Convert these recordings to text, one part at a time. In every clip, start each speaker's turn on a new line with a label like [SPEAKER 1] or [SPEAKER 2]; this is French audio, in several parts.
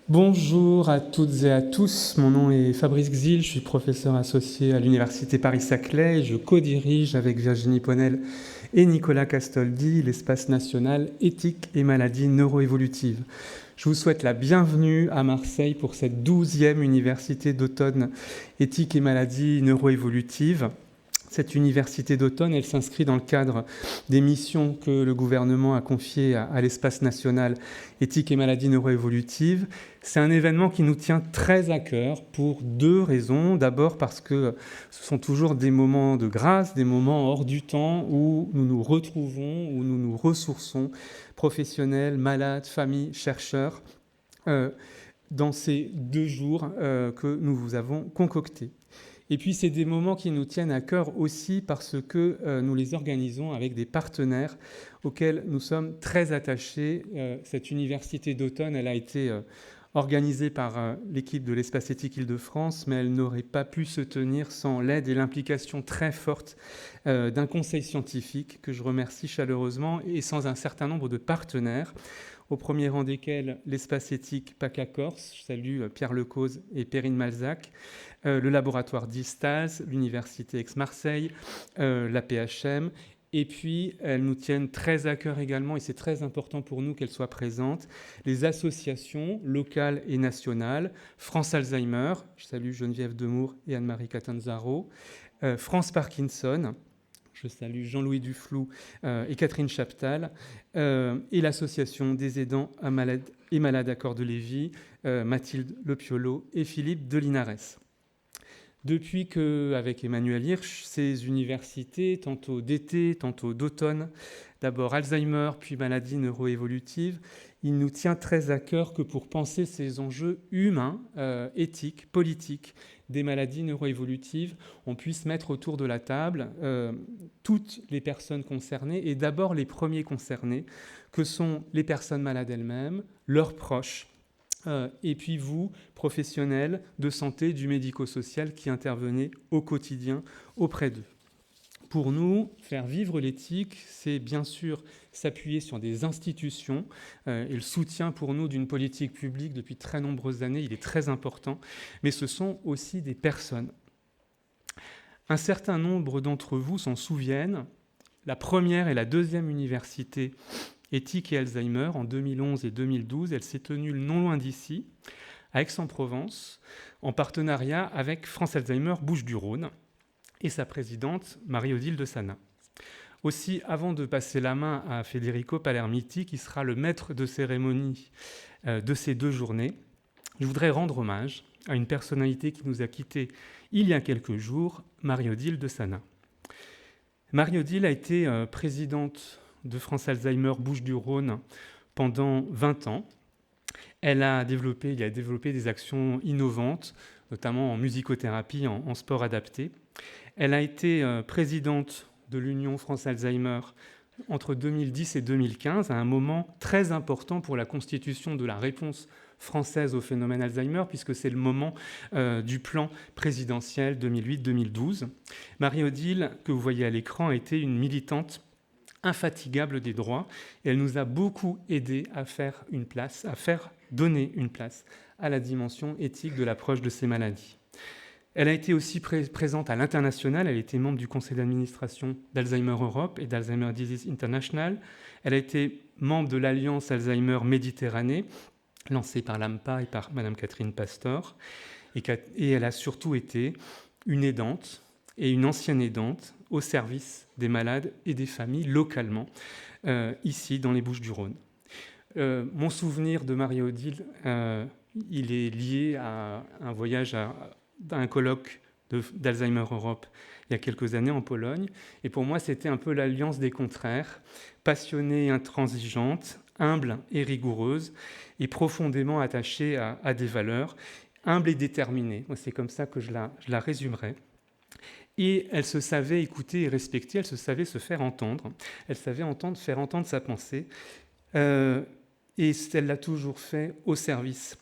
[SPEAKER 1] Bonjour à toutes et à tous, mon nom est Fabrice Xil, je suis professeur associé à l'Université Paris-Saclay et je co-dirige avec Virginie Ponel et Nicolas Castoldi l'espace national éthique et maladies neuroévolutives. Je vous souhaite la bienvenue à Marseille pour cette 12e université d'automne éthique et maladies neuroévolutives. Cette université d'automne, elle s'inscrit dans le cadre des missions que le gouvernement a confiées à l'espace national éthique et maladies neuroévolutives. C'est un événement qui nous tient très à cœur pour deux raisons. D'abord parce que ce sont toujours des moments de grâce, des moments hors du temps où nous nous retrouvons, où nous nous ressourçons, professionnels, malades, familles, chercheurs, dans ces 2 jours que nous vous avons concoctés. Et puis, c'est des moments qui nous tiennent à cœur aussi parce que nous les organisons avec des partenaires auxquels nous sommes très attachés. Cette université d'automne, elle a été organisée par l'équipe de l'Espace éthique Île-de-France, mais elle n'aurait pas pu se tenir sans l'aide et l'implication très forte d'un conseil scientifique que je remercie chaleureusement et sans un certain nombre de partenaires, au premier rang desquels l'espace éthique PACA Corse, je salue Pierre Lecause et Perrine Malzac, le laboratoire d'Istaz, l'Université Aix-Marseille, la PHM, et puis elles nous tiennent très à cœur également, et c'est très important pour nous qu'elles soient présentes, les associations locales et nationales, France Alzheimer, je salue Geneviève Demour et Anne-Marie Catanzaro, France Parkinson, je salue Jean-Louis Duflou et Catherine Chaptal, et l'association des aidants et malades à Corps-de-Lévis, Mathilde Lepiolo et Philippe Delinares. Depuis qu'avec Emmanuel Hirsch, ces universités, tantôt d'été, tantôt d'automne, d'abord Alzheimer, puis maladies neuroévolutives, il nous tient très à cœur que pour penser ces enjeux humains, éthiques, politiques, des maladies neuroévolutives, on puisse mettre autour de la table toutes les personnes concernées, et d'abord les premiers concernés, que sont les personnes malades elles-mêmes, leurs proches, et puis vous, professionnels de santé, du médico-social qui intervenez au quotidien auprès d'eux. Pour nous, faire vivre l'éthique, c'est bien sûr s'appuyer sur des institutions, et le soutien pour nous d'une politique publique depuis très nombreuses années, il est très important, mais ce sont aussi des personnes. Un certain nombre d'entre vous s'en souviennent, la première et la deuxième université éthique et Alzheimer, en 2011 et 2012, elle s'est tenue non loin d'ici, à Aix-en-Provence, en partenariat avec France Alzheimer Bouches-du-Rhône et sa présidente, Marie-Odile de Sana. Aussi, avant de passer la main à Federico Palermiti, qui sera le maître de cérémonie de ces 2 journées, je voudrais rendre hommage à une personnalité qui nous a quittés il y a quelques jours, Marie-Odile de Sana. Marie-Odile a été présidente de France Alzheimer Bouches-du-Rhône pendant 20 ans. Elle a développé des actions innovantes, notamment en musicothérapie, en sport adapté. Elle a été présidente de l'Union France Alzheimer entre 2010 et 2015, à un moment très important pour la constitution de la réponse française au phénomène Alzheimer, puisque c'est le moment du plan présidentiel 2008-2012. Marie-Odile, que vous voyez à l'écran, a été une militante infatigable des droits, et elle nous a beaucoup aidé à faire donner une place à la dimension éthique de l'approche de ces maladies. Elle a été aussi présente à l'international, elle était membre du conseil d'administration d'Alzheimer Europe et d'Alzheimer Disease International, elle a été membre de l'Alliance Alzheimer Méditerranée, lancée par l'AMPA et par Madame Catherine Pastor, et elle a surtout été une aidante, et une ancienne aidante, au service des malades et des familles localement, ici dans les Bouches-du-Rhône. Mon souvenir de Marie-Odile, il est lié à un voyage à un colloque d'Alzheimer Europe il y a quelques années en Pologne. Et pour moi, c'était un peu l'alliance des contraires, passionnée et intransigeante, humble et rigoureuse, et profondément attachée à des valeurs, humble et déterminée. Moi, c'est comme ça que je la résumerai. Et elle se savait écouter et respecter, elle se savait se faire entendre, elle savait faire entendre sa pensée, et elle l'a toujours fait au service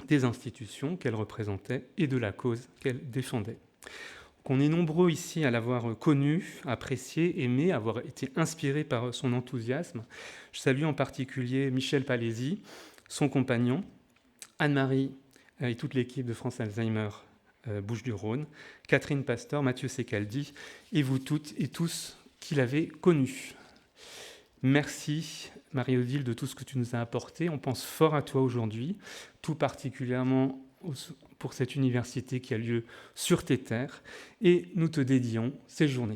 [SPEAKER 1] des institutions qu'elle représentait et de la cause qu'elle défendait. On est nombreux ici à l'avoir connue, appréciée, aimée, avoir été inspirés par son enthousiasme. Je salue en particulier Michel Palesi, son compagnon, Anne-Marie et toute l'équipe de France Alzheimer Bouches-du-Rhône, Catherine Pastor, Mathieu Secaldi, et vous toutes et tous qui l'avez connu. Merci Marie-Odile de tout ce que tu nous as apporté. On pense fort à toi aujourd'hui, tout particulièrement pour cette université qui a lieu sur tes terres, et nous te dédions ces journées.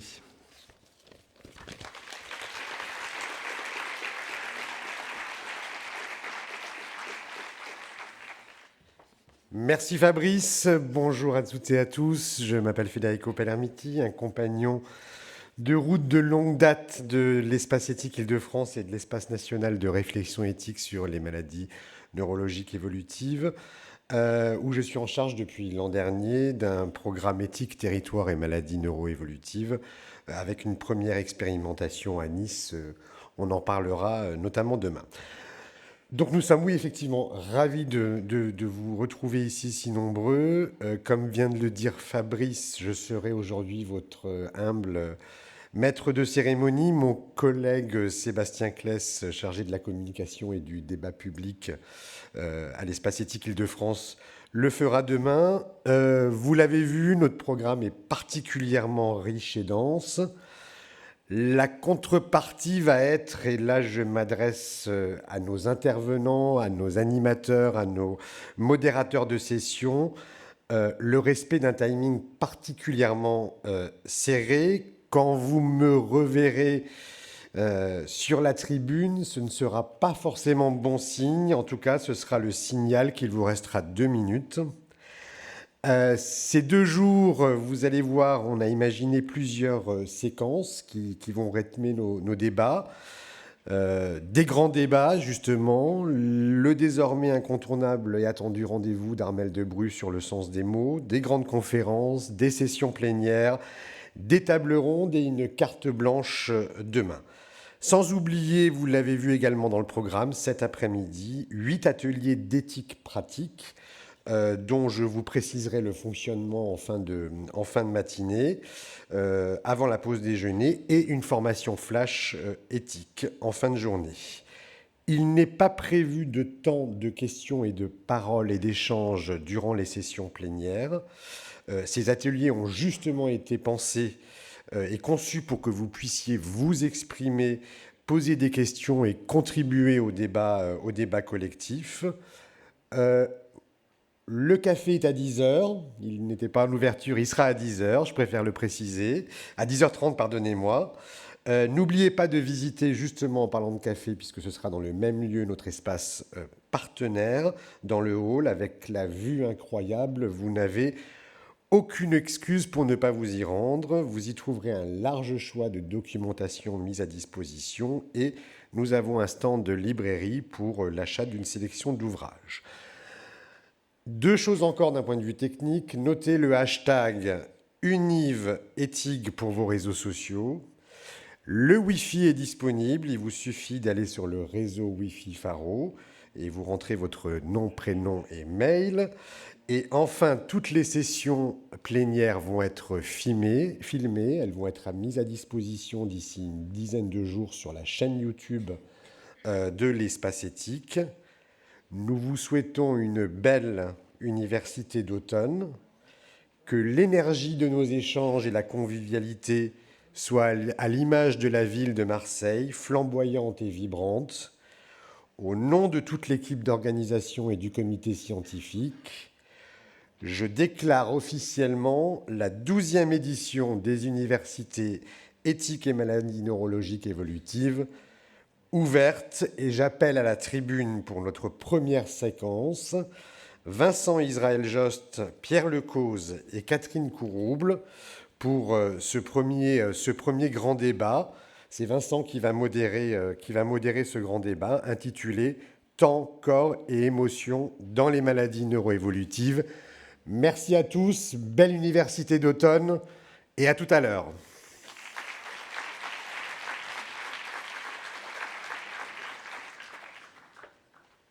[SPEAKER 2] Merci Fabrice, bonjour à toutes et à tous. Je m'appelle Federico Palermiti, un compagnon de route de longue date de l'espace éthique Île-de-France et de l'espace national de réflexion éthique sur les maladies neurologiques évolutives, où je suis en charge depuis l'an dernier d'un programme éthique, territoire et maladies neuroévolutives, avec une première expérimentation à Nice. On en parlera notamment demain. Donc nous sommes, oui, effectivement, ravis de vous retrouver ici si nombreux. Comme vient de le dire Fabrice, je serai aujourd'hui votre humble maître de cérémonie. Mon collègue Sébastien Kless, chargé de la communication et du débat public à l'Espace éthique Île-de-France, le fera demain. Vous l'avez vu, notre programme est particulièrement riche et dense. La contrepartie va être, et là je m'adresse à nos intervenants, à nos animateurs, à nos modérateurs de session, le respect d'un timing particulièrement serré. Quand vous me reverrez sur la tribune, ce ne sera pas forcément bon signe. En tout cas, ce sera le signal qu'il vous restera 2 minutes. Ces 2 jours, vous allez voir, on a imaginé plusieurs séquences qui vont rythmer nos débats. Des grands débats, justement, le désormais incontournable et attendu rendez-vous d'Armelle Debru sur le sens des mots, des grandes conférences, des sessions plénières, des tables rondes et une carte blanche demain. Sans oublier, vous l'avez vu également dans le programme, cet après-midi, 8 ateliers d'éthique pratique, dont je vous préciserai le fonctionnement en fin de matinée, avant la pause déjeuner, et une formation flash éthique en fin de journée. Il n'est pas prévu de temps de questions et de paroles et d'échanges durant les sessions plénières. Ces ateliers ont justement été pensés et conçus pour que vous puissiez vous exprimer, poser des questions et contribuer au débat collectif. Le café est à 10h, il n'était pas à l'ouverture, il sera à 10h, je préfère le préciser, à 10h30, pardonnez-moi. N'oubliez pas de visiter, justement en parlant de café, puisque ce sera dans le même lieu, notre espace partenaire, dans le hall, avec la vue incroyable. Vous n'avez aucune excuse pour ne pas vous y rendre. Vous y trouverez un large choix de documentation mise à disposition et nous avons un stand de librairie pour l'achat d'une sélection d'ouvrages. 2 choses encore d'un point de vue technique. Notez le hashtag #UnivEthique pour vos réseaux sociaux. Le Wi-Fi est disponible. Il vous suffit d'aller sur le réseau Wi-Fi Faro et vous rentrez votre nom, prénom et mail. Et enfin, toutes les sessions plénières vont être filmées. Elles vont être mises à disposition d'ici une dizaine de jours sur la chaîne YouTube de l'Espace éthique. Nous vous souhaitons une belle université d'automne, que l'énergie de nos échanges et la convivialité soient à l'image de la ville de Marseille, flamboyante et vibrante. Au nom de toute l'équipe d'organisation et du comité scientifique, je déclare officiellement la 12e édition des universités éthiques et maladies neurologiques évolutives ouverte, et j'appelle à la tribune pour notre première séquence Vincent Israël Jost, Pierre Lecause et Catherine Courouble pour ce premier grand débat. C'est Vincent qui va modérer ce grand débat intitulé « Temps, corps et émotions dans les maladies neuroévolutives ». Merci à tous, belle université d'automne et à tout à l'heure.